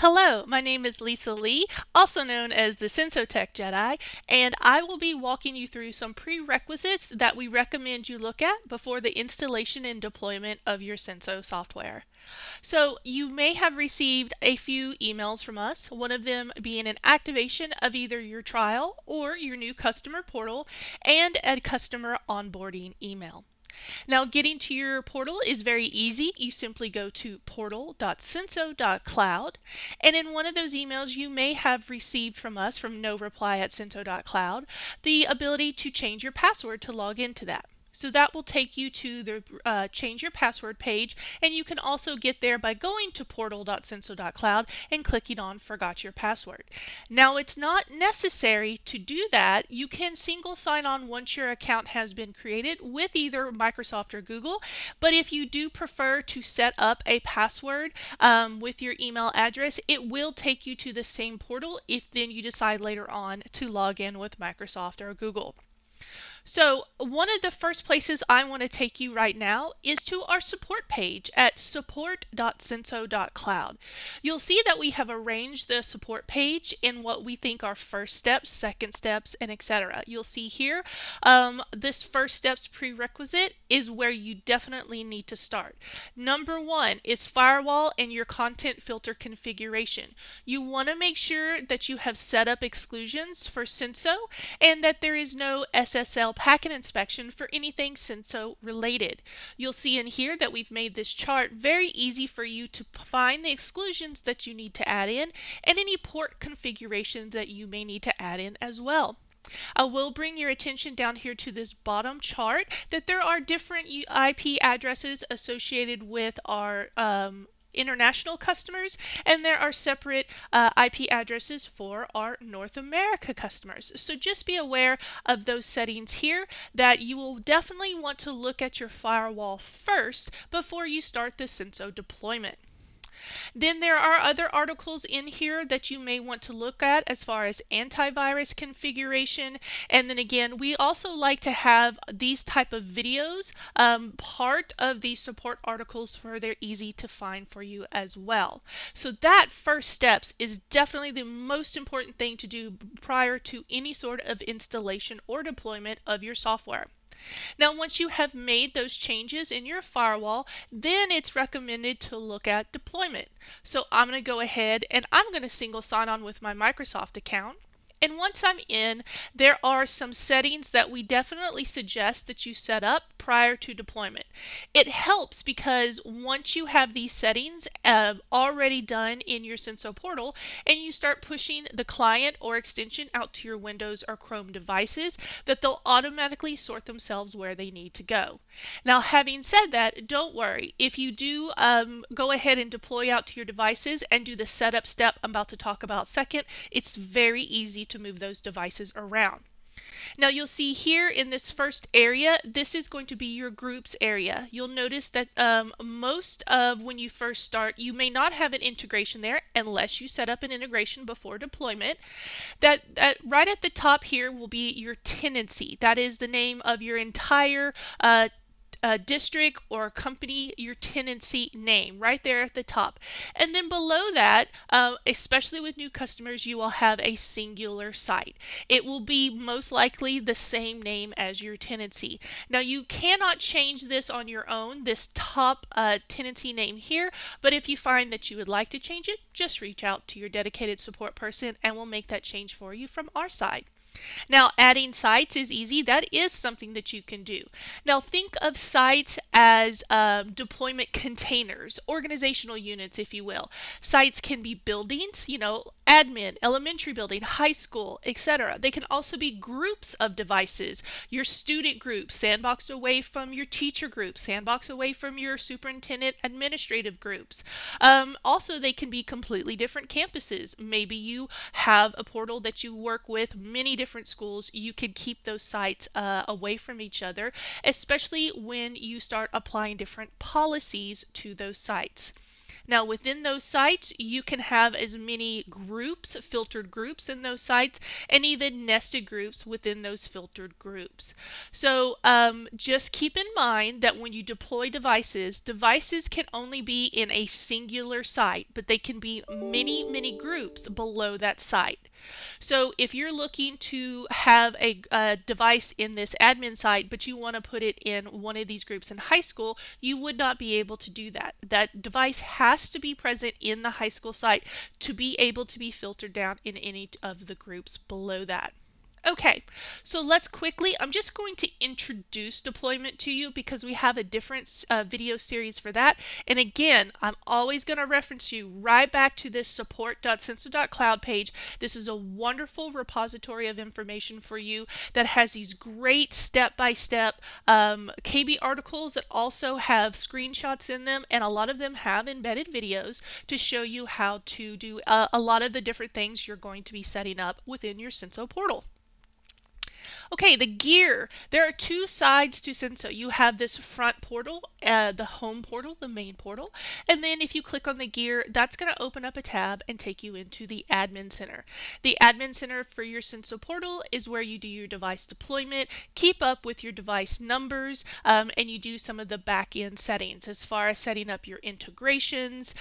Hello, my name is Lisa Lee, also known as the Senso Tech Jedi, and I will be walking you through some prerequisites that we recommend you look at before the installation and deployment of your Senso software. So you may have received a few emails from us, one of them being an activation of either your trial or your new customer portal and a customer onboarding email. Now, getting to your portal is very easy. You simply go to portal.senso.cloud, and in one of those emails you may have received from us from no reply at senso.cloud the ability to change your password to log into that. So that will take you to the change your password page, and you can also get there by going to portal.senso.cloud and clicking on forgot your password. Now, it's not necessary to do that. You can single sign on once your account has been created with either Microsoft or Google, but if you do prefer to set up a password with your email address, it will take you to the same portal if then you decide later on to log in with Microsoft or Google. So one of the first places I want to take you right now is to our support page at support.senso.cloud. You'll see that we have arranged the support page in what we think are first steps, second steps, and etc. You'll see here this first steps prerequisite is where you definitely need to start. Number one is firewall and your content filter configuration. You want to make sure that you have set up exclusions for Senso and that there is no SSL packet inspection for anything Senso related. You'll see in here that we've made this chart very easy for you to find the exclusions that you need to add in and any port configurations that you may need to add in as well. I will bring your attention down here to this bottom chart that there are different IP addresses associated with our international customers, and there are separate IP addresses for our North America customers. So just be aware of those settings here, that you will definitely want to look at your firewall first before you start the Senso deployment. Then there are other articles in here that you may want to look at as far as antivirus configuration. And then again, we also like to have these type of videos part of these support articles for they're easy to find for you as well. So that first steps is definitely the most important thing to do prior to any sort of installation or deployment of your software. Now, once you have made those changes in your firewall, then it's recommended to look at deployment. So I'm going to go ahead and I'm going to single sign on with my Microsoft account. And once I'm in, there are some settings that we definitely suggest that you set up prior to deployment. It helps because once you have these settings already done in your Senso portal and you start pushing the client or extension out to your Windows or Chrome devices, that they'll automatically sort themselves where they need to go. Now, having said that, don't worry. If you do go ahead and deploy out to your devices and do the setup step I'm about to talk about second, it's very easy to move those devices around. Now you'll see here in this first area, this is going to be your groups area. You'll notice that most of when you first start, you may not have an integration there unless you set up an integration before deployment. That right at the top here will be your tenancy. That is the name of your entire district or company, your tenancy name right there at the top. And then below that, especially with new customers, you will have a singular site. It will be most likely the same name as your tenancy. Now, you cannot change this on your own, this top tenancy name here, but if you find that you would like to change it, just reach out to your dedicated support person and we'll make that change for you from our side. Now, adding sites is easy. That is something that you can do. Now, think of sites as deployment containers, organizational units, if you will. Sites can be buildings, admin, elementary building, high school, etc. They can also be groups of devices, your student group, sandboxed away from your teacher group, sandboxed away from your superintendent administrative groups. Also, they can be completely different campuses. Maybe you have a portal that you work with many different schools. You could keep those sites away from each other, especially when you start applying different policies to those sites. Now within those sites, you can have as many groups, filtered groups in those sites, and even nested groups within those filtered groups. So just keep in mind that when you deploy devices, devices can only be in a singular site, but they can be many groups below that site. So if you're looking to have a device in this admin site, but you want to put it in one of these groups in high school, you would not be able to do that. That device has to be present in the high school site to be able to be filtered down in any of the groups below that. Okay, so let's quickly, I'm just going to introduce deployment to you because we have a different video series for that. And again, I'm always going to reference you right back to this support.senso.cloud page. This is a wonderful repository of information for you that has these great step-by-step KB articles that also have screenshots in them, and a lot of them have embedded videos to show you how to do a lot of the different things you're going to be setting up within your Senso portal. Okay, the gear. There are two sides to Senso. You have this front portal, the home portal, the main portal, and then if you click on the gear, that's going to open up a tab and take you into the admin center. The admin center for your Senso portal is where you do your device deployment, keep up with your device numbers, and you do some of the back-end settings. As far as setting up your integrations,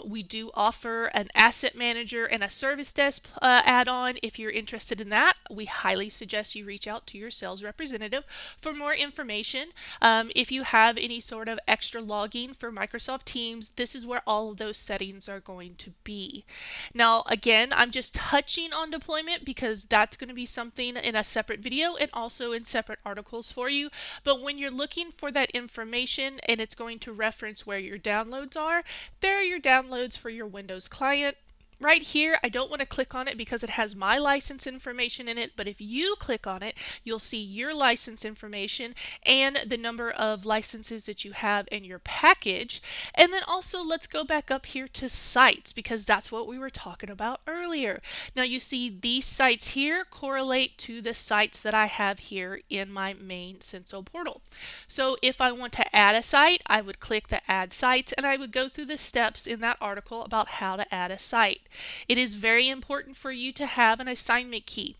we do offer an asset manager and a service desk add-on. If you're interested in that, we highly suggest you reach out to your sales representative for more information. If you have any sort of extra logging for Microsoft Teams, this is where all of those settings are going to be. Now, again, I'm just touching on deployment because that's going to be something in a separate video and also in separate articles for you. But when you're looking for that information and it's going to reference where your downloads are, there are your downloads for your Windows client. Right here, I don't want to click on it because it has my license information in it, but if you click on it, you'll see your license information and the number of licenses that you have in your package. And then also, let's go back up here to sites because that's what we were talking about earlier. Now you see these sites here correlate to the sites that I have here in my main Senso portal. So if I want to add a site, I would click the Add Sites and I would go through the steps in that article about how to add a site. It is very important for you to have an assignment key.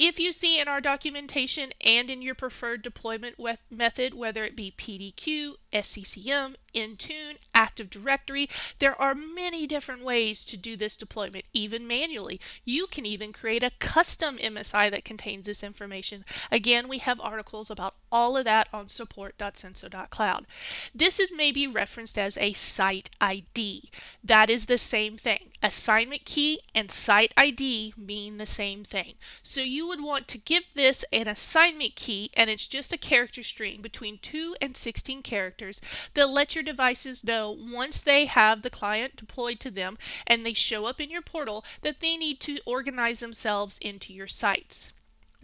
If you see in our documentation and in your preferred deployment method, whether it be PDQ, SCCM, Intune, Active Directory, there are many different ways to do this deployment, even manually. You can even create a custom MSI that contains this information. Again, we have articles about all of that on support.senso.cloud. This is maybe referenced as a site ID. That is the same thing. Assignment key and site ID mean the same thing. So you would want to give this an assignment key, and it's just a character string between 2 and 16 characters that let your devices know once they have the client deployed to them and they show up in your portal that they need to organize themselves into your sites.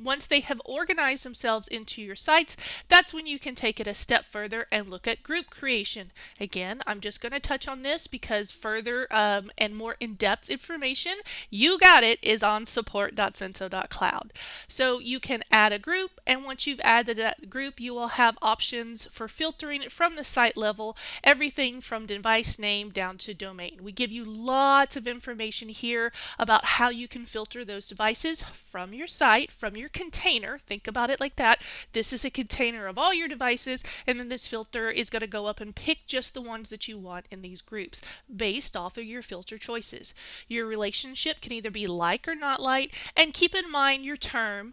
Once they have organized themselves into your sites, that's when you can take it a step further and look at group creation. Again, I'm just going to touch on this because further and more in-depth information, you got it, is on support.senso.cloud. So you can add a group, and once you've added that group, you will have options for filtering it from the site level, everything from device name down to domain. We give you lots of information here about how you can filter those devices from your site, from your container. Think about it like that. This is a container of all your devices, and then this filter is going to go up and pick just the ones that you want in these groups based off of your filter choices. Your relationship can either be like or not like, and keep in mind your term.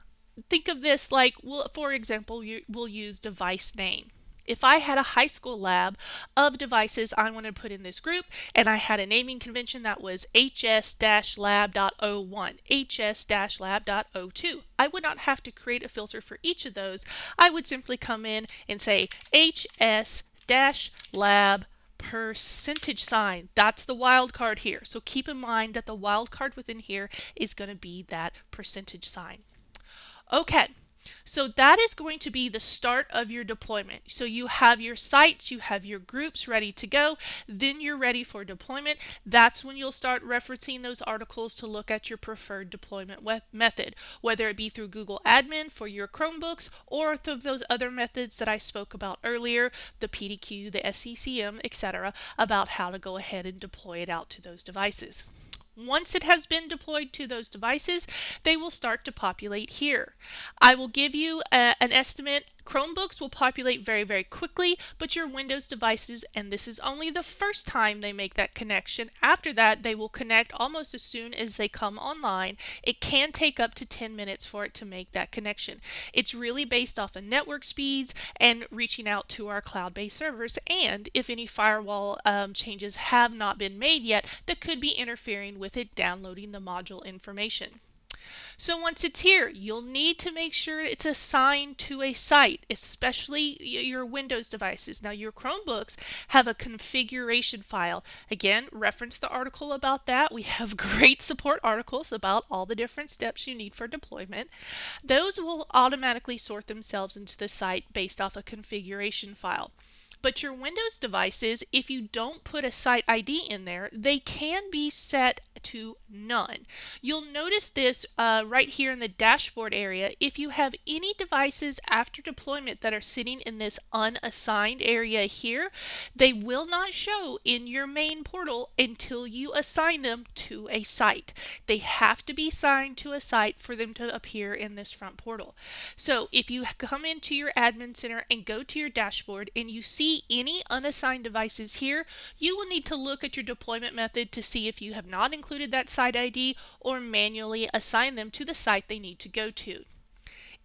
Think of this like, for example, we'll use device name. If I had a high school lab of devices I want to put in this group, and I had a naming convention that was hs-lab.01, hs-lab.02, I would not have to create a filter for each of those. I would simply come in and say hs-lab percentage sign. That's the wildcard here. So keep in mind that the wildcard within here is going to be that percentage sign. Okay. So that is going to be the start of your deployment. So you have your sites, you have your groups ready to go, then you're ready for deployment. That's when you'll start referencing those articles to look at your preferred deployment method, whether it be through Google Admin for your Chromebooks or through those other methods that I spoke about earlier, the PDQ, the SCCM, etc., about how to go ahead and deploy it out to those devices. Once it has been deployed to those devices, they will start to populate here. I will give you an estimate. Chromebooks will populate very, very quickly, but your Windows devices, and this is only the first time they make that connection. After that, they will connect almost as soon as they come online. It can take up to 10 minutes for it to make that connection. It's really based off of network speeds and reaching out to our cloud-based servers, and if any firewall changes have not been made yet, that could be interfering with it downloading the module information. So once it's here, you'll need to make sure it's assigned to a site, especially your Windows devices. Now your Chromebooks have a configuration file. Again, reference the article about that. We have great support articles about all the different steps you need for deployment. Those will automatically sort themselves into the site based off a configuration file. But your Windows devices, if you don't put a site ID in there, they can be set to none. You'll notice this right here in the dashboard area. If you have any devices after deployment that are sitting in this unassigned area here, they will not show in your main portal until you assign them to a site. They have to be assigned to a site for them to appear in this front portal. So if you come into your admin center and go to your dashboard and you see any unassigned devices here, you will need to look at your deployment method to see if you have not included that site ID or manually assign them to the site they need to go to.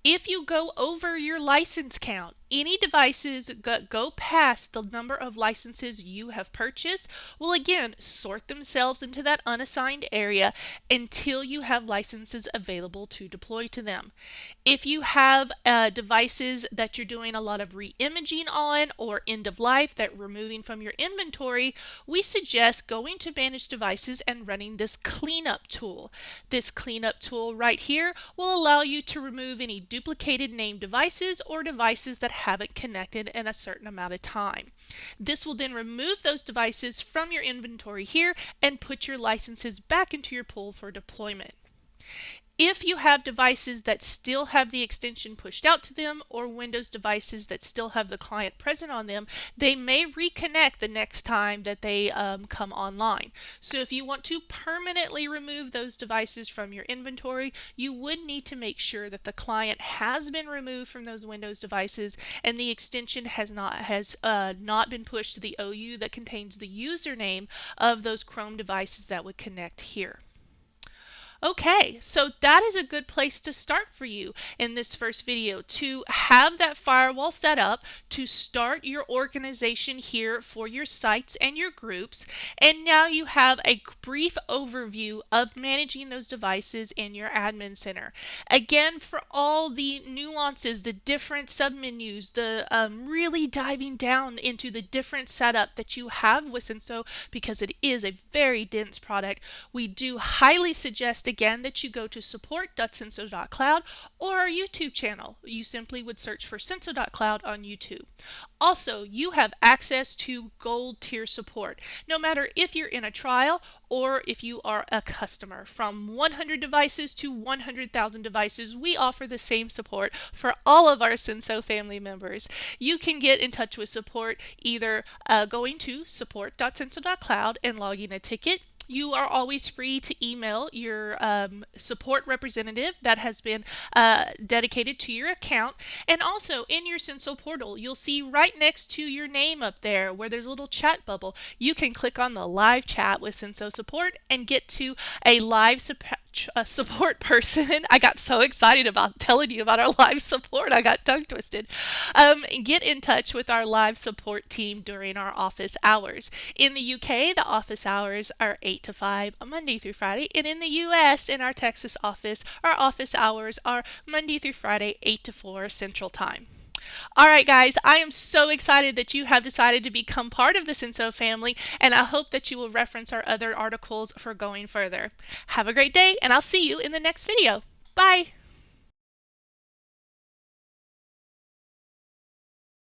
If you go over your license count, any devices go past the number of licenses you have purchased will again sort themselves into that unassigned area until you have licenses available to deploy to them. If you have devices that you're doing a lot of re-imaging on or end of life that we're removing from your inventory, we suggest going to Manage Devices and running this cleanup tool. This cleanup tool right here will allow you to remove any duplicated named devices or devices that haven't connected in a certain amount of time. This will then remove those devices from your inventory here and put your licenses back into your pool for deployment. If you have devices that still have the extension pushed out to them or Windows devices that still have the client present on them, they may reconnect the next time that they come online. So if you want to permanently remove those devices from your inventory, you would need to make sure that the client has been removed from those Windows devices and the extension has not been pushed to the OU that contains the username of those Chrome devices that would connect here. Okay, so that is a good place to start for you in this first video, to have that firewall set up, to start your organization here for your sites and your groups, and now you have a brief overview of managing those devices in your admin center. Again, for all the nuances, the different submenus, the really diving down into the different setup that you have with Senso, because it is a very dense product, we do highly suggest again that you go to support.senso.cloud or our YouTube channel. You simply would search for Senso.cloud on YouTube. Also, you have access to gold tier support, no matter if you're in a trial or if you are a customer. From 100 devices to 100,000 devices, we offer the same support for all of our Senso family members. You can get in touch with support either going to support.senso.cloud and logging a ticket. You are always free to email your support representative that has been dedicated to your account. And also in your Senso portal, you'll see right next to your name up there where there's a little chat bubble. You can click on the live chat with Senso support and get to a live support person. I got so excited about telling you about our live support, I got tongue twisted. Get in touch with our live support team during our office hours. In the UK, the office hours are 8 to 5 Monday through Friday, and in the US, in our Texas office, our office hours are Monday through Friday, 8 to 4 Central Time. All right, guys, I am so excited that you have decided to become part of the Senso family, and I hope that you will reference our other articles for going further. Have a great day, and I'll see you in the next video. Bye.